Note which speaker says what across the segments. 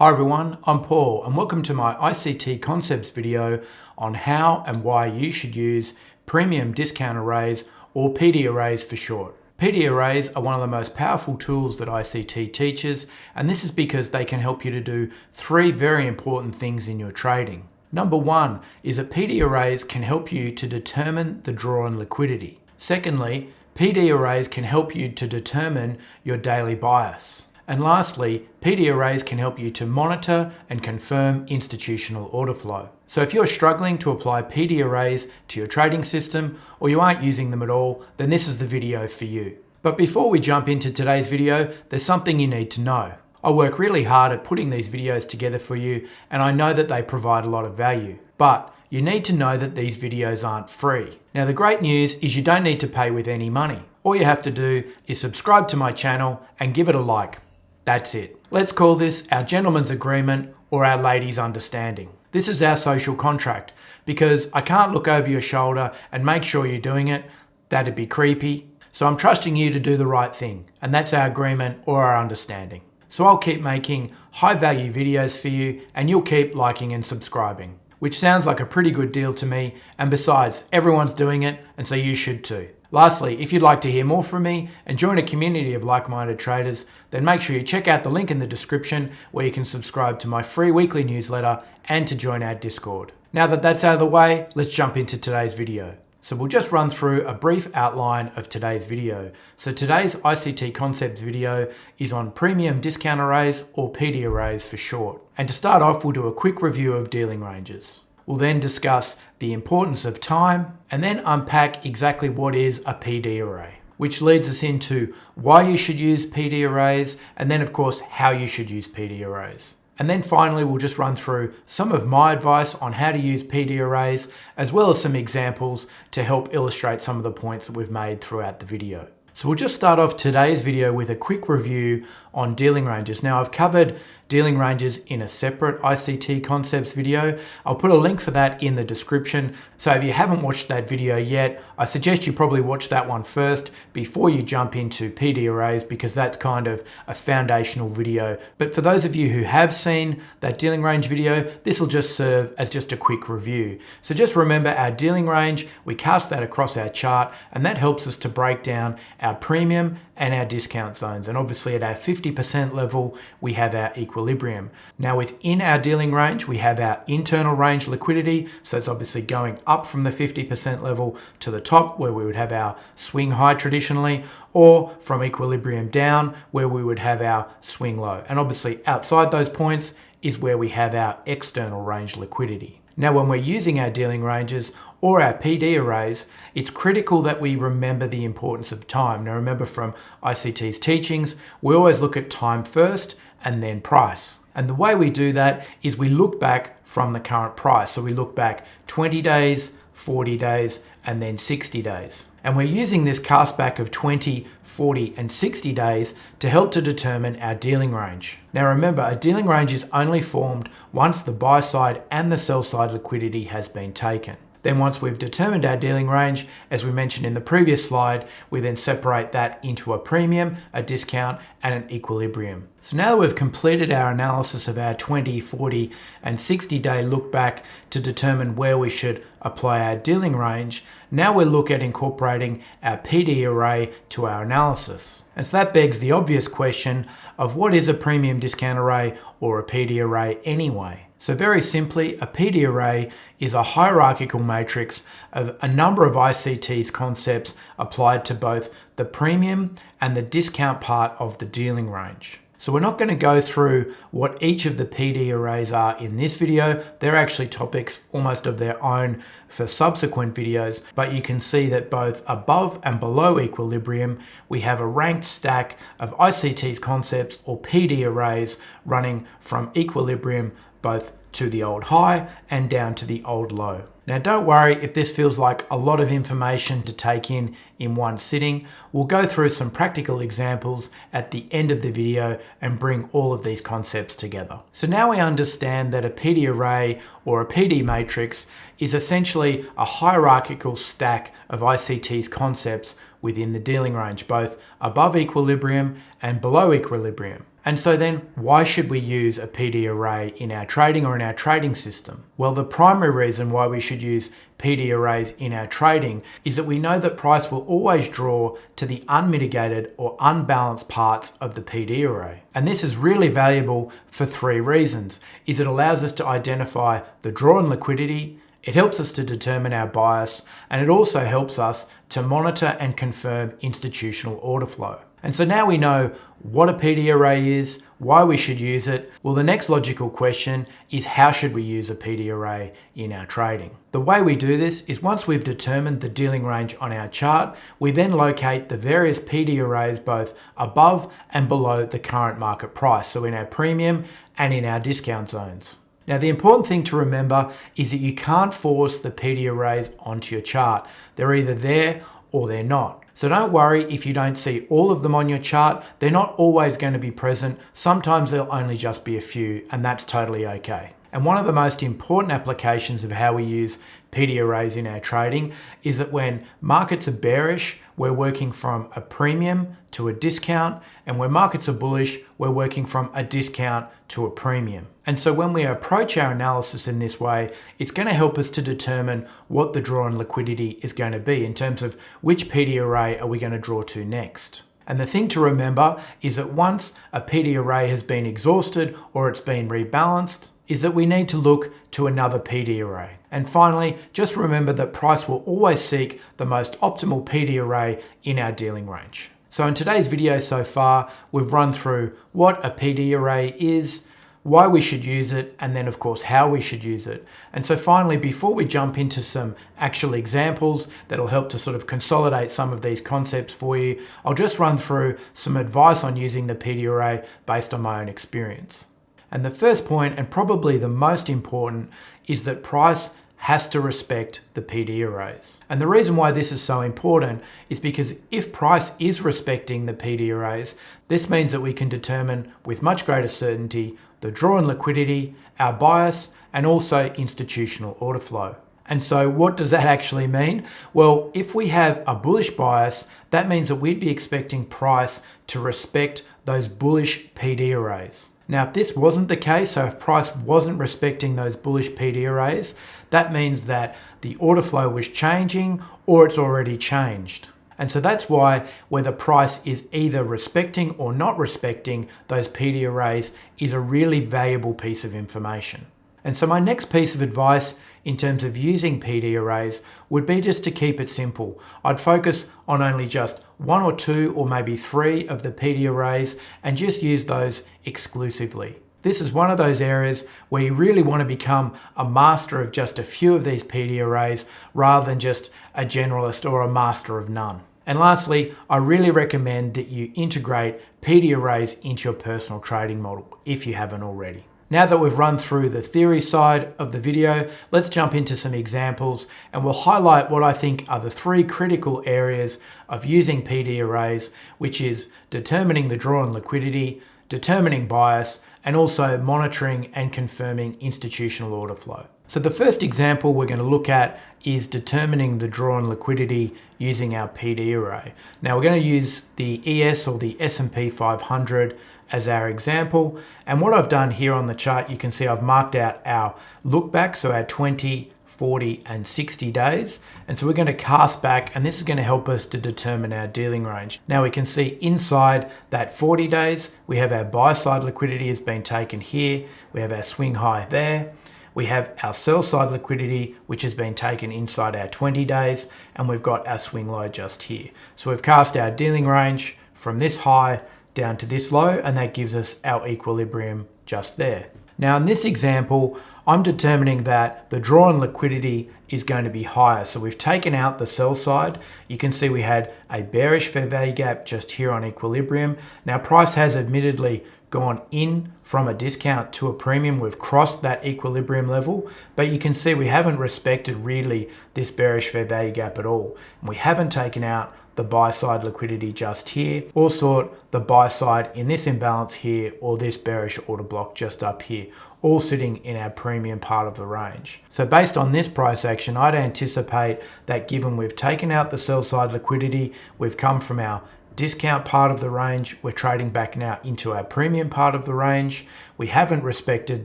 Speaker 1: Hi everyone, I'm Paul and welcome to my ICT concepts video on how and why you should use premium discount arrays or PD arrays for short. PD arrays are one of the most powerful tools that ICT teaches, and this is because they can help you to do three very important things in your trading. Number one is that PD arrays can help you to determine the draw on liquidity. Secondly, PD arrays can help you to determine your daily bias. And lastly, PD arrays can help you to monitor and confirm institutional order flow. So if you're struggling to apply PD arrays to your trading system, or you aren't using them at all, then this is the video for you. But before we jump into today's video, there's something you need to know. I work really hard at putting these videos together for you, and I know that they provide a lot of value. But you need to know that these videos aren't free. Now the great news is you don't need to pay with any money. All you have to do is subscribe to my channel and give it a like. That's it. Let's call this our gentleman's agreement or our lady's understanding. This is our social contract because I can't look over your shoulder and make sure you're doing it. That'd be creepy. So I'm trusting you to do the right thing, and that's our agreement or our understanding. So I'll keep making high value videos for you and you'll keep liking and subscribing, which sounds like a pretty good deal to me. And besides, everyone's doing it, and so you should too. Lastly, if you'd like to hear more from me and join a community of like-minded traders, then make sure you check out the link in the description where you can subscribe to my free weekly newsletter and to join our Discord. Now that that's out of the way, let's jump into today's video. So we'll just run through a brief outline of today's video. So today's ICT concepts video is on premium discount arrays or PD arrays for short. And to start off, we'll do a quick review of dealing ranges. We'll then discuss the importance of time and then unpack exactly what is a PD array, which leads us into why you should use PD arrays and then of course how you should use PD arrays. And then finally, we'll just run through some of my advice on how to use PD arrays, as well as some examples to help illustrate some of the points that we've made throughout the video. So we'll just start off today's video with a quick review on dealing ranges. Now I've covered dealing ranges in a separate ICT concepts video. I'll put a link for that in the description. So if you haven't watched that video yet, I suggest you probably watch that one first before you jump into PD arrays, because that's kind of a foundational video. But for those of you who have seen that dealing range video, this will just serve as just a quick review. So just remember our dealing range, we cast that across our chart, and that helps us to break down our premium and our discount zones. And obviously at our 50% level, we have our equilibrium. Now within our dealing range, we have our internal range liquidity. So it's obviously going up from the 50% level to the top where we would have our swing high traditionally, or from equilibrium down where we would have our swing low. And obviously outside those points is where we have our external range liquidity. Now, when we're using our dealing ranges or our PD arrays, it's critical that we remember the importance of time. Now, remember from ICT's teachings, we always look at time first and then price. And the way we do that is we look back from the current price. So we look back 20 days, 40 days, and then 60 days. And we're using this cast back of 20, 40, and 60 days to help to determine our dealing range. Now remember, a dealing range is only formed once the buy side and the sell side liquidity has been taken. Then once we've determined our dealing range, as we mentioned in the previous slide, we then separate that into a premium, a discount, and an equilibrium. So now that we've completed our analysis of our 20, 40, and 60-day look back to determine where we should apply our dealing range, now we'll look at incorporating our PD array to our analysis. And so that begs the obvious question of what is a premium discount array or a PD array anyway? So very simply, a PD array is a hierarchical matrix of a number of ICT's concepts applied to both the premium and the discount part of the dealing range. So we're not going to go through what each of the PD arrays are in this video. They're actually topics almost of their own for subsequent videos, but you can see that both above and below equilibrium, we have a ranked stack of ICT's concepts or PD arrays running from equilibrium both to the old high and down to the old low. Now don't worry if this feels like a lot of information to take in one sitting. We'll go through some practical examples at the end of the video and bring all of these concepts together. So now we understand that a PD array or a PD matrix is essentially a hierarchical stack of ICT's concepts within the dealing range, both above equilibrium and below equilibrium. And so then why should we use a PD array in our trading or in our trading system? Well, the primary reason why we should use PD arrays in our trading is that we know that price will always draw to the unmitigated or unbalanced parts of the PD array. And this is really valuable for three reasons. It allows us to identify the draw and liquidity, it helps us to determine our bias, and it also helps us to monitor and confirm institutional order flow. And so now we know what a PD array is, why we should use it. Well, the next logical question is how should we use a PD array in our trading? The way we do this is once we've determined the dealing range on our chart, we then locate the various PD arrays both above and below the current market price, so in our premium and in our discount zones. Now, the important thing to remember is that you can't force the PD arrays onto your chart. They're either there or they're not. So don't worry if you don't see all of them on your chart. They're not always going to be present. Sometimes there'll only just be a few, and that's totally okay. And one of the most important applications of how we use PD arrays in our trading is that when markets are bearish, we're working from a premium to a discount, and when markets are bullish, we're working from a discount to a premium. And so when we approach our analysis in this way, it's going to help us to determine what the draw and liquidity is going to be in terms of which PD array are we going to draw to next. And the thing to remember is that once a PD array has been exhausted or it's been rebalanced, is that we need to look to another PD array. And finally, just remember that price will always seek the most optimal PD array in our dealing range. So in today's video so far, we've run through what a PD array is, why we should use it, and then of course how we should use it. And so finally, before we jump into some actual examples that'll help to sort of consolidate some of these concepts for you, I'll just run through some advice on using the PD array based on my own experience. And the first point, and probably the most important, is that price has to respect the PD arrays. And the reason why this is so important is because if price is respecting the PD arrays, this means that we can determine with much greater certainty the draw and liquidity, our bias, and also institutional order flow. And so what does that actually mean? Well, if we have a bullish bias, that means that we'd be expecting price to respect those bullish PD arrays. Now, if this wasn't the case, so if price wasn't respecting those bullish PD arrays, that means that the order flow was changing or it's already changed. And so that's why whether price is either respecting or not respecting those PD arrays is a really valuable piece of information. And so my next piece of advice in terms of using PD arrays would be just to keep it simple. I'd focus on only just one or two or maybe three of the PD arrays and just use those exclusively. This is one of those areas where you really want to become a master of just a few of these PD arrays rather than just a generalist or a master of none. And lastly, I really recommend that you integrate PD arrays into your personal trading model if you haven't already. Now that we've run through the theory side of the video, let's jump into some examples and we'll highlight what I think are the three critical areas of using PD arrays, which is determining the draw and liquidity, determining bias, and also monitoring and confirming institutional order flow. So the first example we're going to look at is determining the draw and liquidity using our PD array. Now we're going to use the ES or the S&P 500 as our example. And what I've done here on the chart, you can see I've marked out our look back, so our 20, 40 and 60 days. And so we're going to cast back, and this is going to help us to determine our dealing range. Now we can see inside that 40 days, we have our buy side liquidity has been taken here. We have our swing high there. We have our sell side liquidity, which has been taken inside our 20 days, and we've got our swing low just here. So we've cast our dealing range from this high down to this low, and that gives us our equilibrium just there. Now in this example, I'm determining that the draw and liquidity is going to be higher. So we've taken out the sell side. You can see we had a bearish fair value gap just here on equilibrium. Now price has admittedly gone in from a discount to a premium. We've crossed that equilibrium level, but you can see we haven't respected really this bearish fair value gap at all. And we haven't taken out the buy side liquidity just here, or sought the buy side in this imbalance here, or this bearish order block just up here, all sitting in our premium part of the range. So based on this price action, I'd anticipate that given we've taken out the sell side liquidity, we've come from our discount part of the range. We're trading back now into our premium part of the range. We haven't respected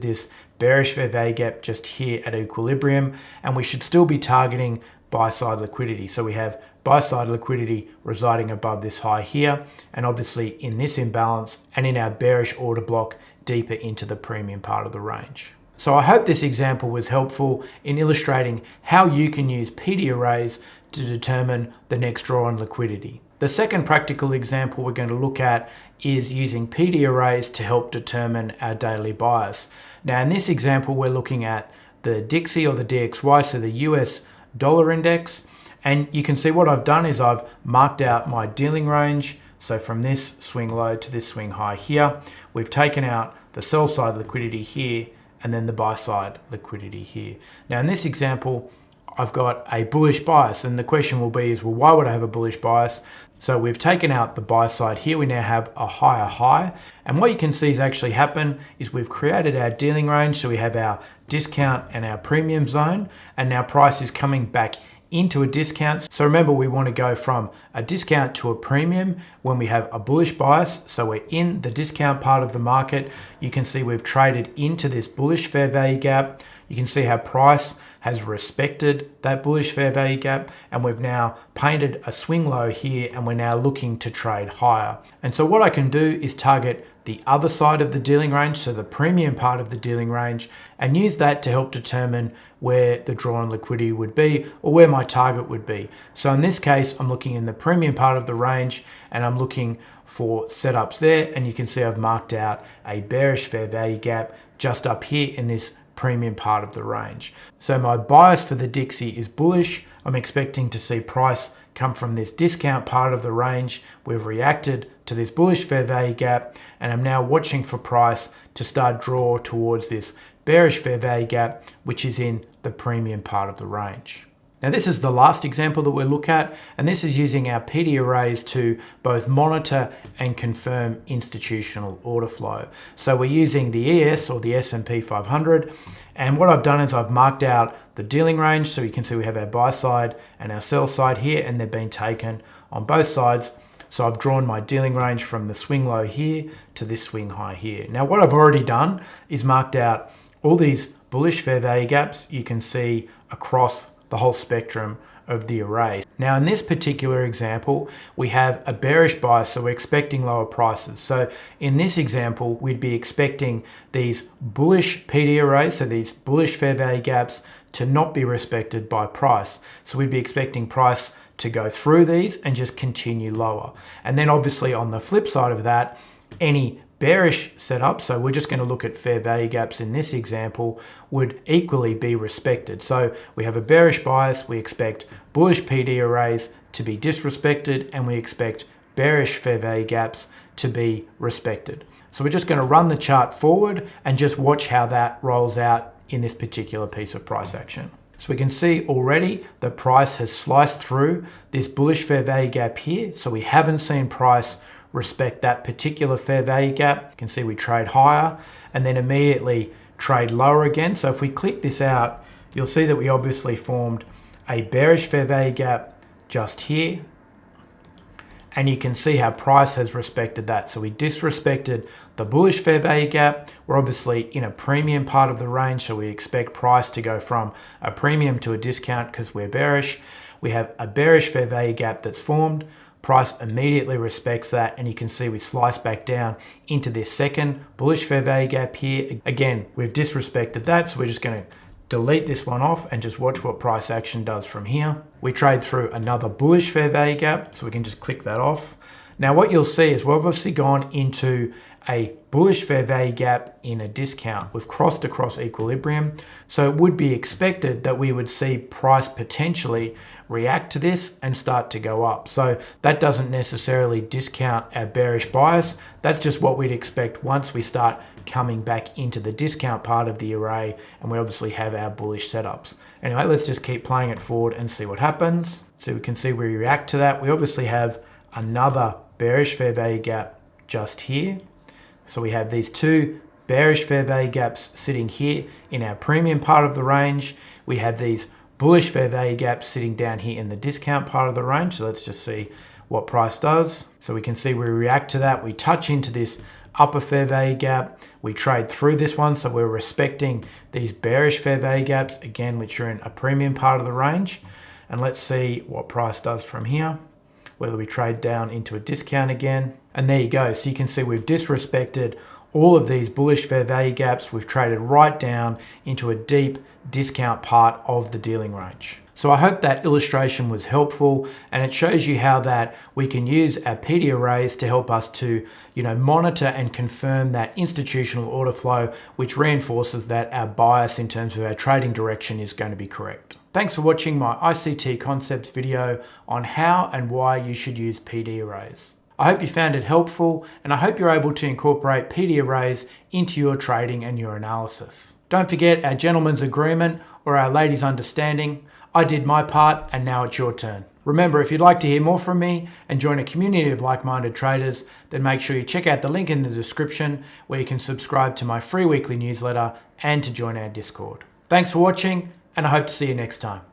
Speaker 1: this bearish fair value gap just here at equilibrium, and we should still be targeting buy side liquidity. So we have buy side liquidity residing above this high here, and obviously in this imbalance and in our bearish order block deeper into the premium part of the range. So I hope this example was helpful in illustrating how you can use PD arrays to determine the next draw on liquidity. The second practical example we're going to look at is using PD arrays to help determine our daily bias. Now in this example, we're looking at the DXY or the DXY, so the US dollar index. And you can see what I've done is I've marked out my dealing range. So from this swing low to this swing high here, we've taken out the sell side liquidity here and then the buy side liquidity here. Now in this example, I've got a bullish bias, and the question will be is, well, why would I have a bullish bias? So we've taken out the buy side here. We now have a higher high. And what you can see is actually happen is we've created our dealing range. So we have our discount and our premium zone, and now price is coming back into a discount. So remember, we want to go from a discount to a premium when we have a bullish bias. So we're in the discount part of the market. You can see we've traded into this bullish fair value gap. You can see how price has respected that bullish fair value gap, and we've now painted a swing low here, and we're now looking to trade higher. And so what I can do is target the other side of the dealing range, so the premium part of the dealing range, and use that to help determine where the draw on liquidity would be or where my target would be. So in this case, I'm looking in the premium part of the range, and I'm looking for setups there, and you can see I've marked out a bearish fair value gap just up here in this premium part of the range. So my bias for the DXY is bullish. I'm expecting to see price come from this discount part of the range. We've reacted to this bullish fair value gap, and I'm now watching for price to start draw towards this bearish fair value gap, which is in the premium part of the range. Now this is the last example that we'll look at, and this is using our PD arrays to both monitor and confirm institutional order flow. So we're using the ES or the S&P 500, and what I've done is I've marked out the dealing range, so you can see we have our buy side and our sell side here, and they've been taken on both sides. So I've drawn my dealing range from the swing low here to this swing high here. Now what I've already done is marked out all these bullish fair value gaps you can see across the whole spectrum of the array. Now in this particular example, we have a bearish bias, so we're expecting lower prices. So in this example, we'd be expecting these bullish PD arrays, so these bullish fair value gaps, to not be respected by price. So we'd be expecting price to go through these and just continue lower. And then obviously on the flip side of that, any bearish setup, so we're just going to look at fair value gaps in this example, would equally be respected. So we have a bearish bias, we expect bullish PD arrays to be disrespected, and we expect bearish fair value gaps to be respected. So we're just going to run the chart forward and just watch how that rolls out in this particular piece of price action. So we can see already the price has sliced through this bullish fair value gap here. So we haven't seen price respect that particular fair value gap. You can see we trade higher and then immediately trade lower again. So if we click this out, you'll see that we obviously formed a bearish fair value gap just here. And you can see how price has respected that. So we disrespected the bullish fair value gap. We're obviously in a premium part of the range, so we expect price to go from a premium to a discount because we're bearish. We have a bearish fair value gap that's formed. Price immediately respects that, and you can see we slice back down into this second bullish fair value gap here. Again, we've disrespected that, so we're just going to delete this one off and just watch what price action does from here. We trade through another bullish fair value gap, so we can just click that off. Now what you'll see is we've obviously gone into a bullish fair value gap in a discount. We've crossed across equilibrium, so it would be expected that we would see price potentially react to this and start to go up. So that doesn't necessarily discount our bearish bias. That's just what we'd expect once we start coming back into the discount part of the array, and we obviously have our bullish setups. Anyway, let's just keep playing it forward and see what happens. So we can see we react to that. We obviously have another bearish fair value gap just here. So we have these two bearish fair value gaps sitting here in our premium part of the range. We have these bullish fair value gaps sitting down here in the discount part of the range. So let's just see what price does. So we can see we react to that. We touch into this upper fair value gap. We trade through this one. So we're respecting these bearish fair value gaps, again, which are in a premium part of the range. And let's see what price does from here, whether we trade down into a discount again. And there you go. So you can see we've disrespected all of these bullish fair value gaps. We've traded right down into a deep discount part of the dealing range. So I hope that illustration was helpful, and it shows you how that we can use our PD arrays to help us to, monitor and confirm that institutional order flow, which reinforces that our bias in terms of our trading direction is going to be correct. Thanks for watching my ICT concepts video on how and why you should use PD arrays. I hope you found it helpful, and I hope you're able to incorporate PD arrays into your trading and your analysis. Don't forget our gentleman's agreement or our lady's understanding. I did my part, and now it's your turn. Remember, if you'd like to hear more from me and join a community of like-minded traders, then make sure you check out the link in the description where you can subscribe to my free weekly newsletter and to join our Discord. Thanks for watching, and I hope to see you next time.